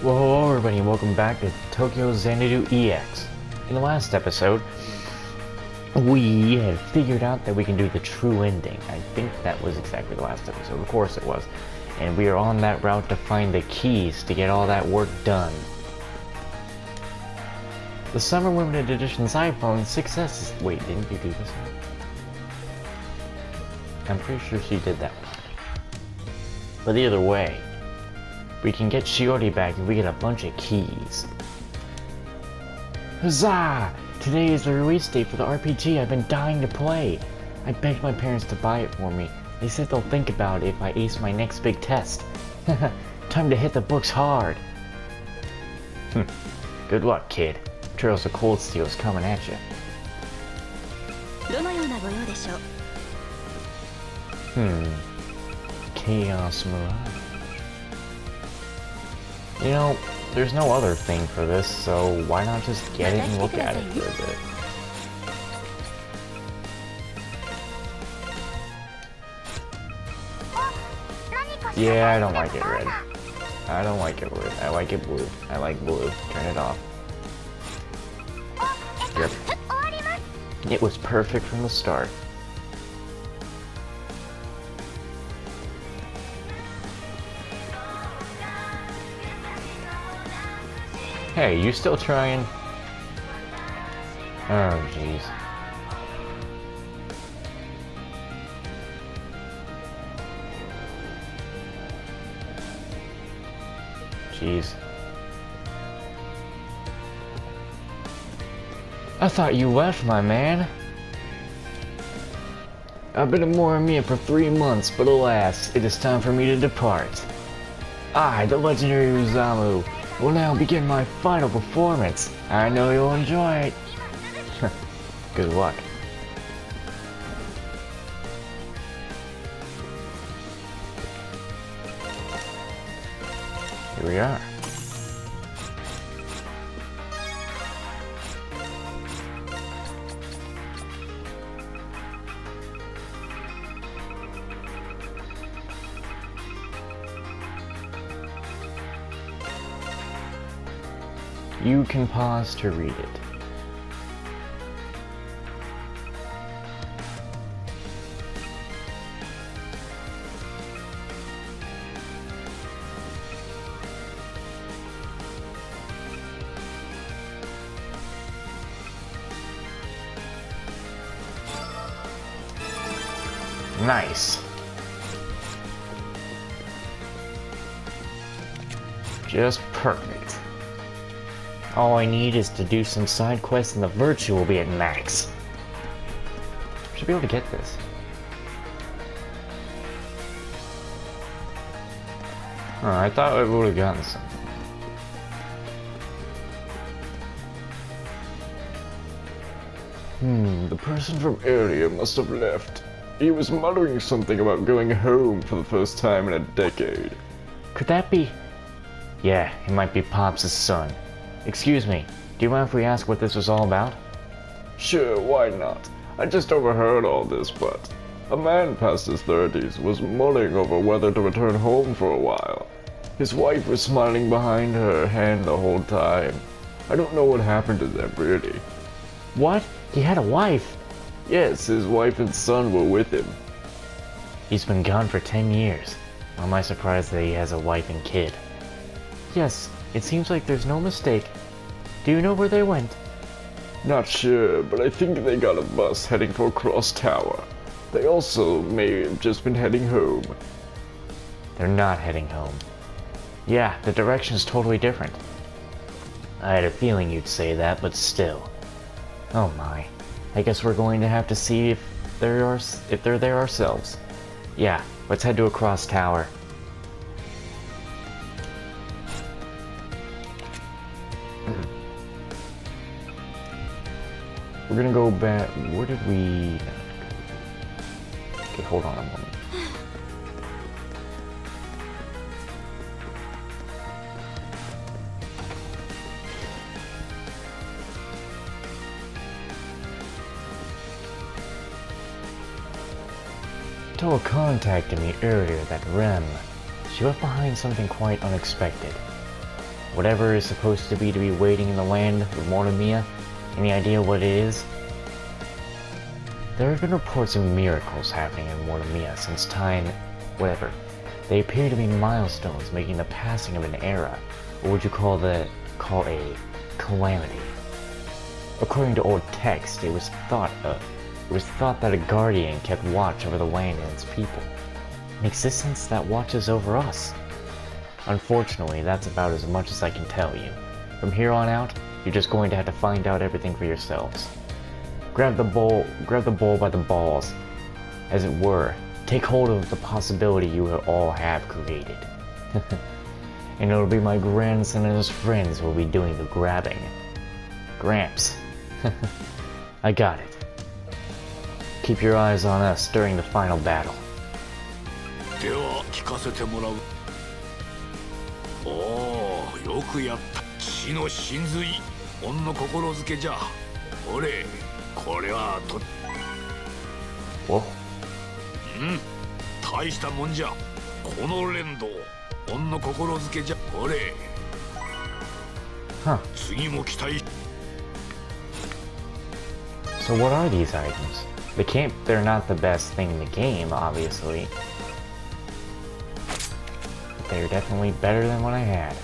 Well, hello everybody and welcome back to Tokyo Xanadu EX. In the last episode, we had figured out that we can do the true ending. I think that was exactly the last episode, of course it was. And we are on that route to find the keys to get all that work done. The Summer Limited Edition's iPhone 6S is... Wait, didn't you do this one? I'm pretty sure she did that one. But either way, we can get Shiori back and we get a bunch of keys. Huzzah! Today is the release date for the RPG I've been dying to play. I begged my parents to buy it for me. They said they'll think about it if I ace my next big test. Time to hit the books hard. Good luck, kid. Trails of Cold Steel's coming at you. Chaos Mirage. You know, there's no other thing for this, so why not just get it and look at it for a bit? Yeah, I don't like it red. I don't like it red. I like it blue. I like blue. Turn it off. Yep. It was perfect from the start. Hey, you still trying? Oh, jeez. Jeez. I thought you left, my man. I've been in Morimiya for 3 months, but alas, it is time for me to depart. I, the legendary Uzamu, will now begin my final performance. I know you'll enjoy it. Good luck. Here we are. You can pause to read it. Nice. Just perfect. All I need is to do some side quests and the virtue will be at max. Should be able to get this. Oh, I thought I would have gotten something. The person from earlier must have left. He was muttering something about going home for the first time in a decade. Could that be? Yeah, it might be Pops' son. Excuse me, do you mind if we ask what this was all about? Sure, why not? I just overheard all this, but a man past his 30s was mulling over whether to return home for a while. His wife was smiling behind her hand the whole time. I don't know what happened to them, really. What? He had a wife? Yes, his wife and son were with him. He's been gone for 10 years. Why am I surprised that he has a wife and kid? Yes, it seems like there's no mistake. Do you know where they went? Not sure, but I think they got a bus heading for Cross Tower. They also may have just been heading home. They're not heading home. Yeah, the direction's totally different. I had a feeling you'd say that, but still. Oh my. I guess we're going to have to see if they're there ourselves. Yeah, let's head to a Cross Tower. We're gonna go back. Where did we... Okay, hold on a moment. Toa contacted me earlier that Rem. She left behind something quite unexpected. Whatever is supposed to be waiting in the land of Mortomia. Any idea what it is? There have been reports of miracles happening in Mortomia since time... whatever. They appear to be milestones making the passing of an era. What would you call a calamity? According to old text, it was thought that a guardian kept watch over the land and its people, an existence that watches over us. Unfortunately, that's about as much as I can tell you. From here on out, you're just going to have to find out everything for yourselves. Grab the bull by the balls, as it were. Take hold of the possibility you all have created. And it'll be my grandson and his friends who will be doing the grabbing. Gramps. I got it. Keep your eyes on us during the final battle. では聞かせてもらう。おお、よくやった。血の真髄、恩の心づけじゃ。おれ、これはと。お。大したもんじゃ。この連動、恩の心づけじゃ。おれ。Huh. 次も期待。So what are these items? They're not the best thing in the game, obviously. But they're definitely better than what I had.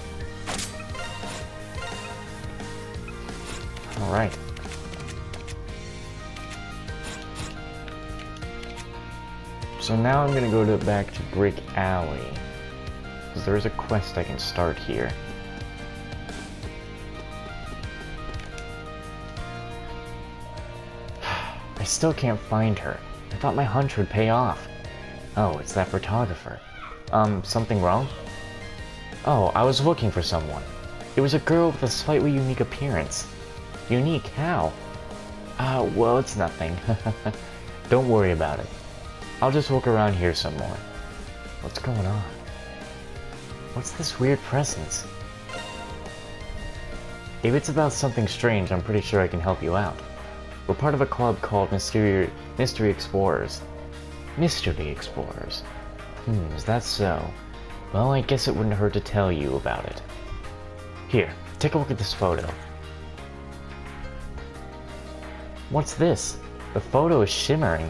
Alright. So now I'm gonna go back to Brick Alley. Because there is a quest I can start here. I still can't find her. I thought my hunch would pay off. Oh, it's that photographer. Something wrong? Oh, I was looking for someone. It was a girl with a slightly unique appearance. Unique? How? Well, it's nothing. Don't worry about it. I'll just walk around here some more. What's going on? What's this weird presence? If it's about something strange, I'm pretty sure I can help you out. We're part of a club called Mystery Explorers. Mystery Explorers? Is that so? Well, I guess it wouldn't hurt to tell you about it. Here, take a look at this photo. What's this? The photo is shimmering.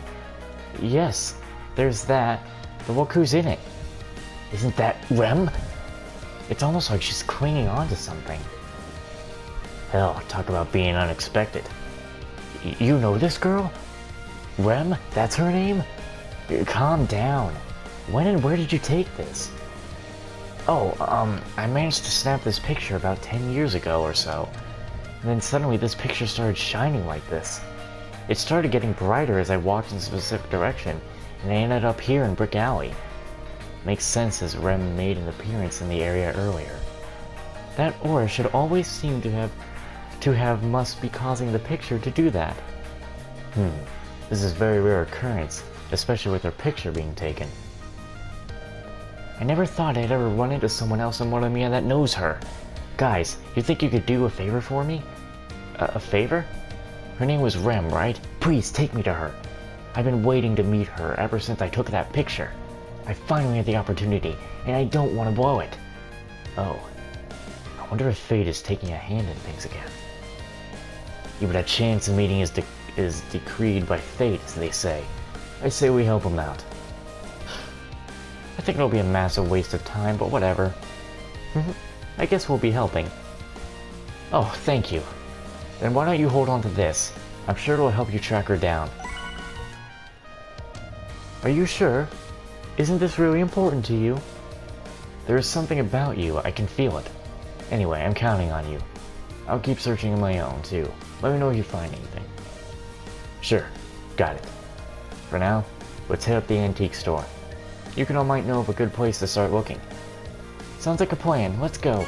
Yes, there's that. But look who's in it. Isn't that Rem? It's almost like she's clinging on to something. Hell, talk about being unexpected. You know this girl? Rem? That's her name? Calm down. When and where did you take this? Oh, I managed to snap this picture about 10 years ago or so. And then suddenly this picture started shining like this. It started getting brighter as I walked in a specific direction, and I ended up here in Brick Alley. Makes sense as Rem made an appearance in the area earlier. That aura should always seem to have must be causing the picture to do that. This is a very rare occurrence, especially with her picture being taken. I never thought I'd ever run into someone else in Mortomia that knows her. Guys, you think you could do a favor for me? A favor? Her name was Rem, right? Please take me to her. I've been waiting to meet her ever since I took that picture. I finally had the opportunity, and I don't want to blow it. Oh, I wonder if fate is taking a hand in things again. Even a chance of meeting is decreed by fate, as they say. I say we help him out. I think it'll be a massive waste of time, but whatever. I guess we'll be helping. Oh, thank you. Then why don't you hold on to this? I'm sure it'll help you track her down. Are you sure? Isn't this really important to you? There is something about you, I can feel it. Anyway, I'm counting on you. I'll keep searching on my own, too. Let me know if you find anything. Sure, got it. For now, let's hit up the antique store. You all might know of a good place to start looking. Sounds like a plan, let's go.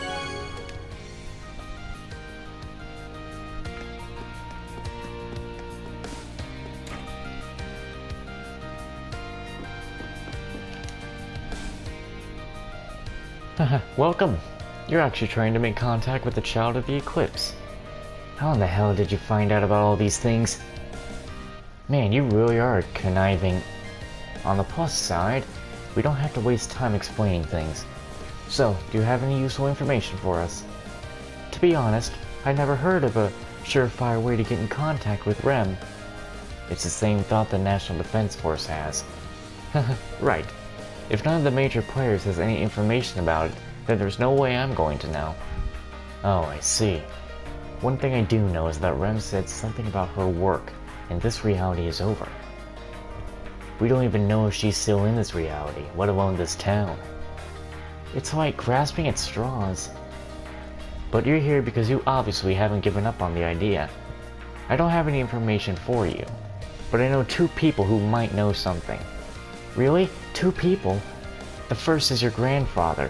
Welcome! You're actually trying to make contact with the Child of the Eclipse. How in the hell did you find out about all these things? Man, you really are conniving. On the plus side, we don't have to waste time explaining things. So, do you have any useful information for us? To be honest, I never heard of a surefire way to get in contact with Rem. It's the same thought the National Defense Force has. Right. If none of the major players has any information about it, then there's no way I'm going to know. Oh, I see. One thing I do know is that Rem said something about her work, and this reality is over. We don't even know if she's still in this reality, let alone this town. It's like grasping at straws. But you're here because you obviously haven't given up on the idea. I don't have any information for you, but I know 2 people who might know something. Really? 2 people? The first is your grandfather.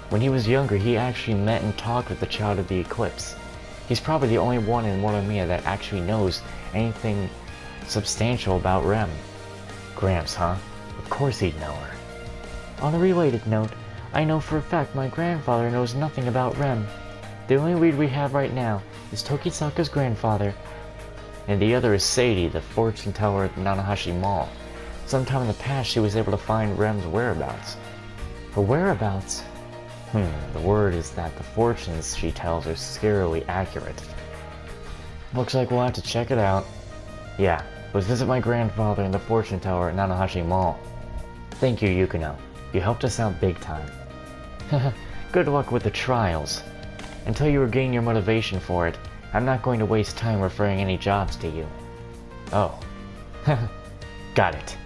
When he was younger, he actually met and talked with the Child of the Eclipse. He's probably the only one in Warhamia that actually knows anything substantial about Rem. Gramps, huh? Of course he'd know her. On a related note, I know for a fact my grandfather knows nothing about Rem. The only lead we have right now is Tokisaka's grandfather, and the other is Sadie, the fortune teller at the Nanahashi Mall. Sometime in the past she was able to find Rem's whereabouts. Her whereabouts? The word is that the fortunes she tells are scarily accurate. Looks like we'll have to check it out. Yeah, let's visit my grandfather in the fortune teller at Nanahashi Mall. Thank you, Yukino. You helped us out big time. Good luck with the trials. Until you regain your motivation for it, I'm not going to waste time referring any jobs to you. Oh. Got it.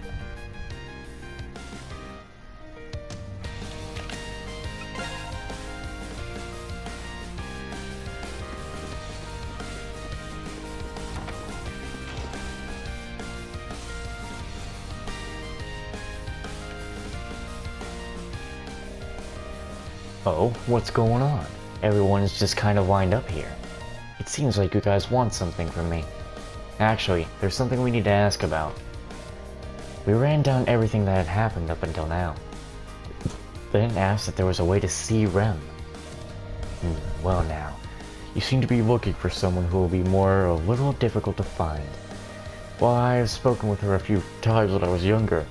Oh, what's going on? Everyone is just kind of lined up here. It seems like you guys want something from me. Actually, there's something we need to ask about. We ran down everything that had happened up until now. Then asked if there was a way to see Rem. Well now, you seem to be looking for someone who will be a little difficult to find. While I have spoken with her a few times when I was younger,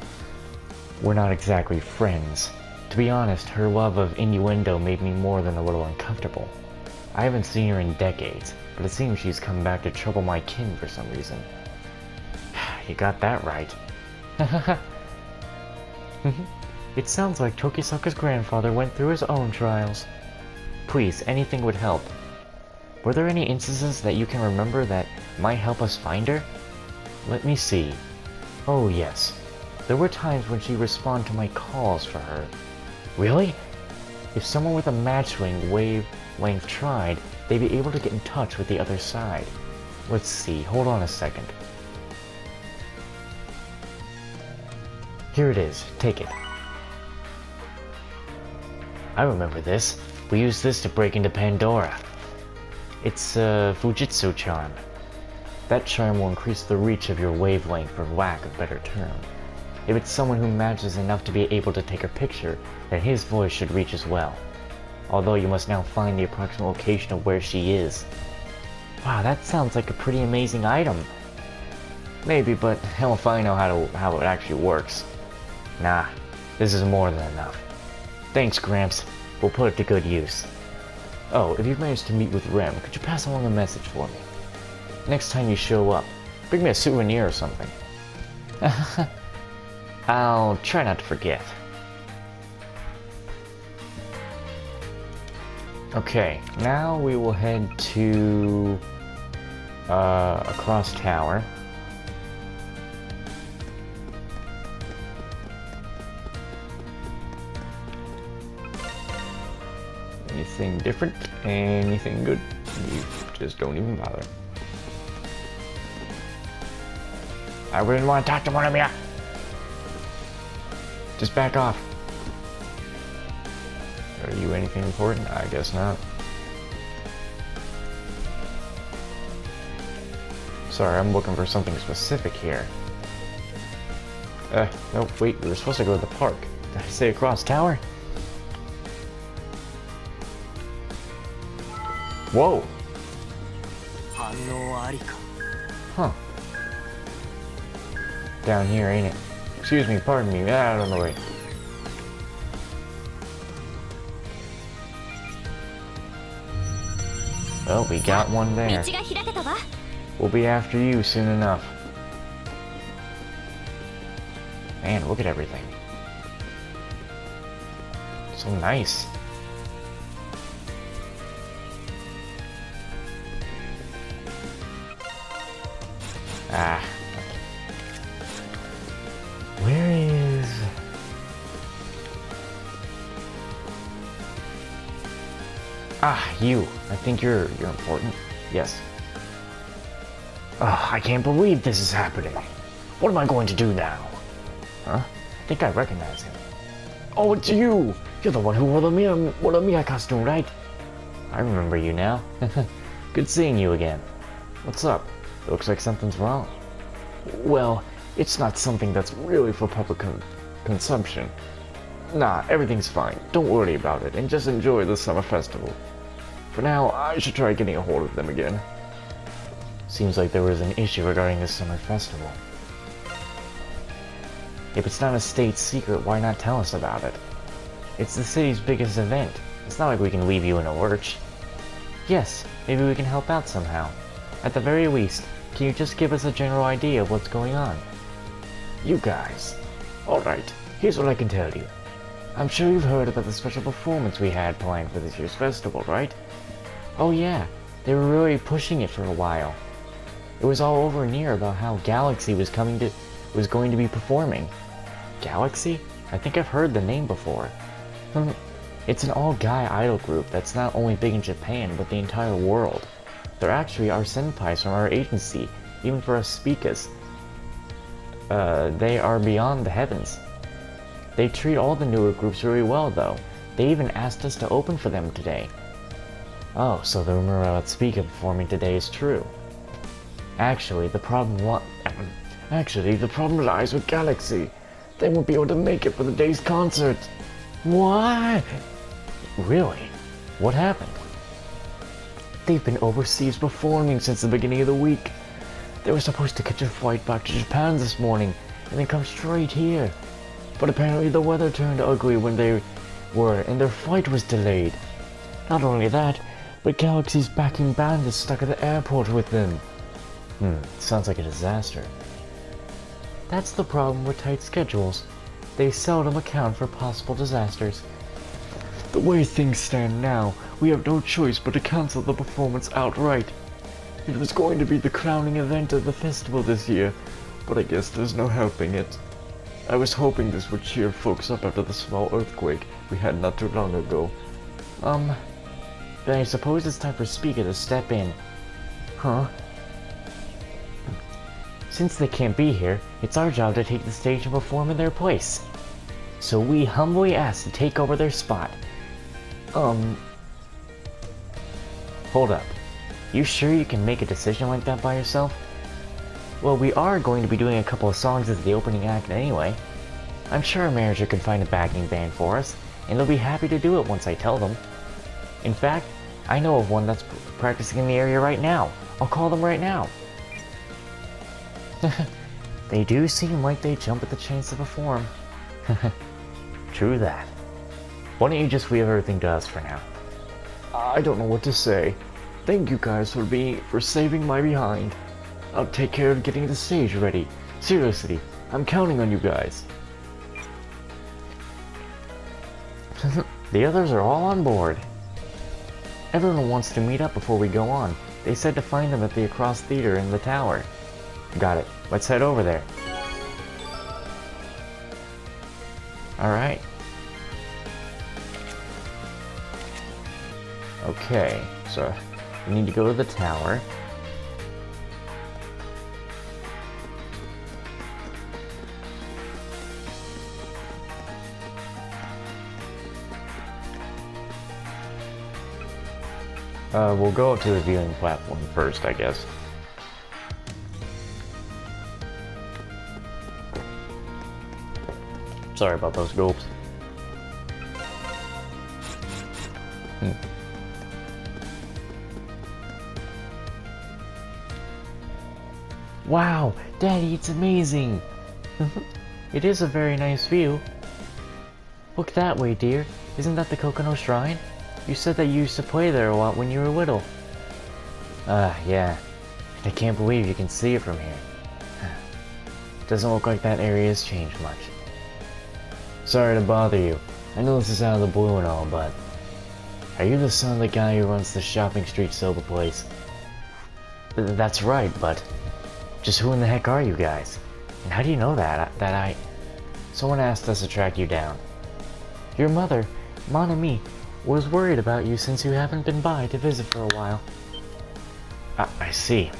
we're not exactly friends. To be honest, her love of innuendo made me more than a little uncomfortable. I haven't seen her in decades, but it seems she's come back to trouble my kin for some reason. You got that right. It sounds like Tokisaka's grandfather went through his own trials. Please, anything would help. Were there any instances that you can remember that might help us find her? Let me see. Oh yes. There were times when she responded to my calls for her. Really? If someone with a matching wavelength tried, they'd be able to get in touch with the other side. Let's see, hold on a second. Here it is, take it. I remember this. We used this to break into Pandora. It's a Fujitsu charm. That charm will increase the reach of your wavelength for lack of a better term. If it's someone who matches enough to be able to take her picture, then his voice should reach as well. Although you must now find the approximate location of where she is. Wow, that sounds like a pretty amazing item. Maybe, but hell if I know how it actually works. Nah, this is more than enough. Thanks, Gramps. We'll put it to good use. Oh, if you've managed to meet with Rem, could you pass along a message for me? Next time you show up, bring me a souvenir or something. I'll try not to forget. Okay, now we will head to across tower. Anything different? Anything good? You just don't even bother. I wouldn't want to talk to one of you. Just back off. Are you anything important? I guess not. Sorry, I'm looking for something specific here. No, wait, we were supposed to go to the park. Did I say across tower? Whoa! Huh. Down here, ain't it? Excuse me, pardon me, out of the way. Well, we got one there. We'll be after you soon enough. Man, look at everything. So nice. Ah. Where is... Ah, you. I think you're important. Yes. I can't believe this is happening. What am I going to do now? Huh? I think I recognize him. Oh, it's you! You're the one who wore the Mia costume, right? I remember you now. Good seeing you again. What's up? Looks like something's wrong. Well, it's not something that's really for public consumption. Nah, everything's fine. Don't worry about it, and just enjoy the summer festival. For now, I should try getting a hold of them again. Seems like there was an issue regarding this summer festival. If it's not a state secret, why not tell us about it? It's the city's biggest event. It's not like we can leave you in a lurch. Yes, maybe we can help out somehow. At the very least, can you just give us a general idea of what's going on? You guys. Alright, here's what I can tell you. I'm sure you've heard about the special performance we had planned for this year's festival, right? Oh yeah, they were really pushing it for a while. It was all over near about how Galaxy was going to be performing. Galaxy? I think I've heard the name before. It's an all-guy idol group that's not only big in Japan, but the entire world. They're actually our senpais from our agency, even for us speakers. They are beyond the heavens. They treat all the newer groups really well, though. They even asked us to open for them today. Oh, so the rumor about Speaker performing today is true. Actually, the problem lies with Galaxy. They won't be able to make it for the day's concert. What? Really? What happened? They've been overseas performing since the beginning of the week. They were supposed to catch a flight back to Japan this morning and then come straight here. But apparently the weather turned ugly when they were, and their flight was delayed. Not only that, but Galaxy's backing band is stuck at the airport with them. Sounds like a disaster. That's the problem with tight schedules. They seldom account for possible disasters. The way things stand now, we have no choice but to cancel the performance outright. It was going to be the crowning event of the festival this year, but I guess there's no helping it. I was hoping this would cheer folks up after the small earthquake we had not too long ago. Then I suppose it's time for Speaker to step in. Huh? Since they can't be here, it's our job to take the stage and perform in their place. So we humbly ask to take over their spot. Hold up. You sure you can make a decision like that by yourself? Well, we are going to be doing a couple of songs as the opening act anyway. I'm sure our manager can find a backing band for us, and they'll be happy to do it once I tell them. In fact, I know of one that's practicing in the area right now. I'll call them right now. They do seem like they jump at the chance to perform. True that. Why don't you just leave everything to us for now? I don't know what to say. Thank you guys for saving my behind. I'll take care of getting the stage ready. Seriously, I'm counting on you guys. The others are all on board. Everyone wants to meet up before we go on. They said to find them at the Across Theater in the tower. Got it. Let's head over there. Alright. Okay, so we need to go to the tower. We'll go up to the viewing platform first, I guess. Sorry about those gulps. Wow, Daddy, it's amazing! It is a very nice view. Look that way, dear. Isn't that the Kokono Shrine? You said that you used to play there a lot when you were little. Yeah. I can't believe you can see it from here. Doesn't look like that area has changed much. Sorry to bother you. I know this is out of the blue and all, but... Are you the son of the guy who runs the shopping street soba place? That's right, but... Just who in the heck are you guys? And how do you know that I... Someone asked us to track you down. Your mother, Mon and me, was worried about you since you haven't been by to visit for a while. I see.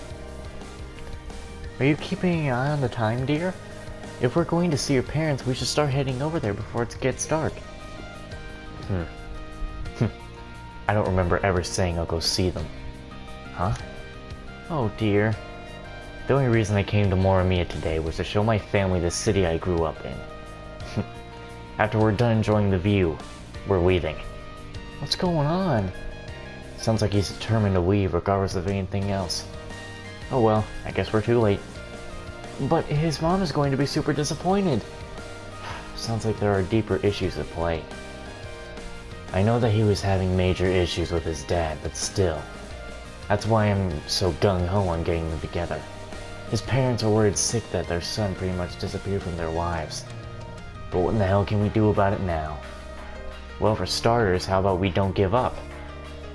Are you keeping an eye on the time, dear? If we're going to see your parents, we should start heading over there before it gets dark. I don't remember ever saying I'll go see them. Huh? Oh dear. The only reason I came to Morimiya today was to show my family the city I grew up in. After we're done enjoying the view, we're leaving. What's going on? Sounds like he's determined to leave regardless of anything else. Oh well, I guess we're too late. But his mom is going to be super disappointed. Sounds like there are deeper issues at play. I know that he was having major issues with his dad, but still. That's why I'm so gung-ho on getting them together. His parents are worried sick that their son pretty much disappeared from their lives. But what in the hell can we do about it now? Well, for starters, how about we don't give up?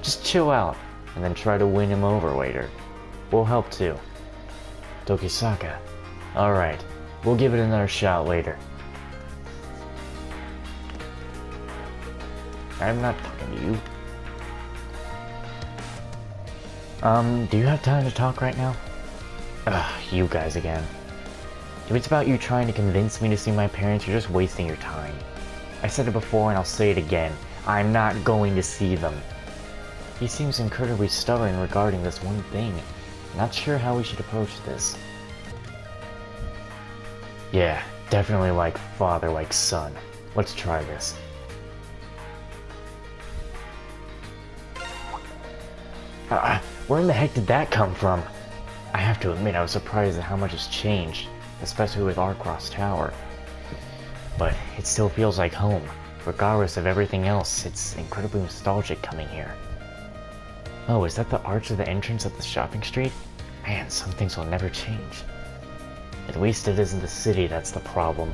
Just chill out, and then try to win him over later. We'll help too. Tokisaka. Alright, we'll give it another shot later. I'm not talking to you. Do you have time to talk right now? Ugh, you guys again. If it's about you trying to convince me to see my parents, you're just wasting your time. I said it before and I'll say it again. I'm not going to see them. He seems incredibly stubborn regarding this one thing. Not sure how we should approach this. Yeah, definitely like father, like son. Let's try this. Where in the heck did that come from? I have to admit I was surprised at how much has changed, especially with Arcross Tower. But it still feels like home. Regardless of everything else, it's incredibly nostalgic coming here. Oh, is that the arch of the entrance at the shopping street? Man, some things will never change. At least it isn't the city that's the problem.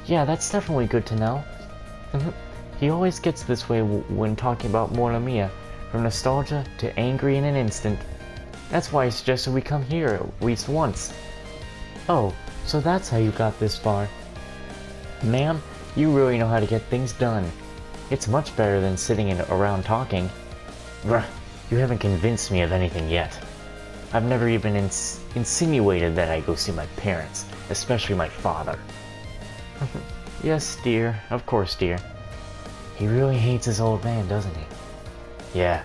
Yeah, that's definitely good to know. He always gets this way when talking about Morimiya, from nostalgia to angry in an instant. That's why I suggested we come here at least once. Oh, so that's how you got this far. Ma'am, you really know how to get things done. It's much better than sitting around talking. Bruh, you haven't convinced me of anything yet. I've never even insinuated that I go see my parents, especially my father. Yes, dear. Of course, dear. He really hates his old man, doesn't he? Yeah.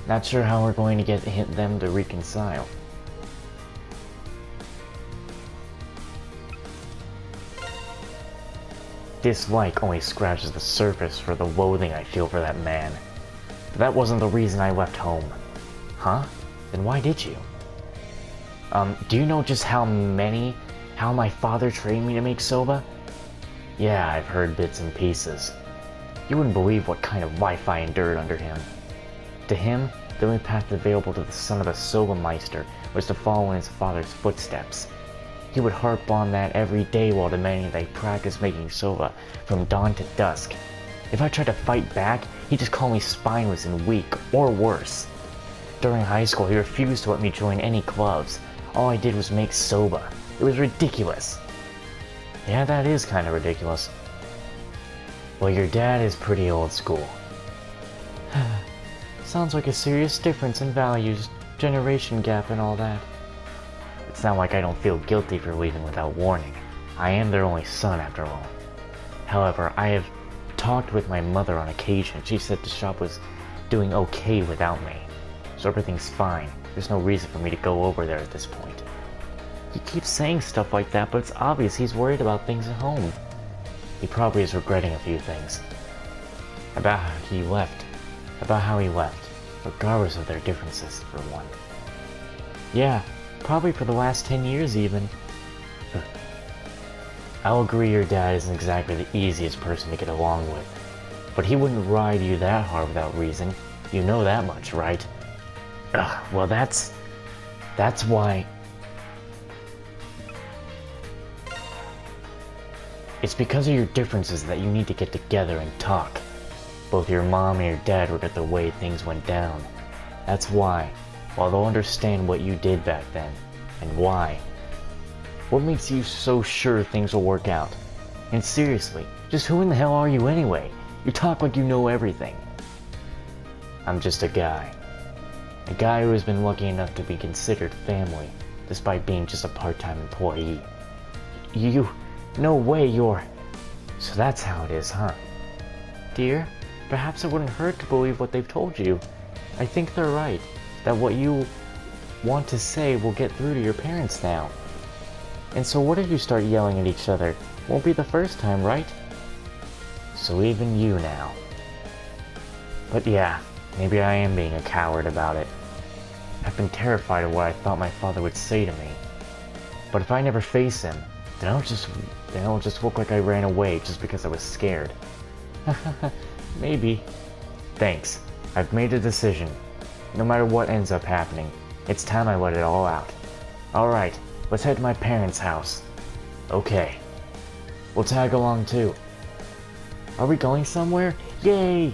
Not sure how we're going to get them to reconcile. Dislike only scratches the surface for the loathing I feel for that man. But that wasn't the reason I left home. Huh? Then why did you? Do you know just how my father trained me to make soba? Yeah, I've heard bits and pieces. You wouldn't believe what kind of life I endured under him. To him, the only path available to the son of a soba meister was to follow in his father's footsteps. He would harp on that every day while demanding that I practice making soba from dawn to dusk. If I tried to fight back, he'd just call me spineless and weak, or worse. During high school, he refused to let me join any clubs. All I did was make soba. It was ridiculous. Yeah, that is kind of ridiculous. Well, your dad is pretty old school. Sounds like a serious difference in values, generation gap and all that. It's not like I don't feel guilty for leaving without warning. I am their only son after all. However, I have talked with my mother on occasion. She said the shop was doing okay without me. So everything's fine. There's no reason for me to go over there at this point. He keeps saying stuff like that, but it's obvious he's worried about things at home. He probably is regretting a few things. About how he left, regardless of their differences, for one. Yeah, probably for the last 10 years even. I'll agree your dad isn't exactly the easiest person to get along with, but he wouldn't ride you that hard without reason. You know that much, right? Well, that's why. It's because of your differences that you need to get together and talk. Both your mom and your dad regret the way things went down. That's why. While they'll understand what you did back then, and why. What makes you so sure things will work out? And seriously, just who in the hell are you anyway? You talk like you know everything. I'm just a guy. A guy who has been lucky enough to be considered family, despite being just a part-time employee. No way you're... So that's how it is, huh? Dear, perhaps it wouldn't hurt to believe what they've told you. I think they're right, that what you want to say will get through to your parents now. And so what if you start yelling at each other? Won't be the first time, right? So even you now. But yeah, maybe I am being a coward about it. I've been terrified of what I thought my father would say to me. But if I never face him, then it'll just look like I ran away just because I was scared. Maybe. Thanks. I've made a decision. No matter what ends up happening, it's time I let it all out. Alright, let's head to my parents' house. Okay. We'll tag along too. Are we going somewhere? Yay!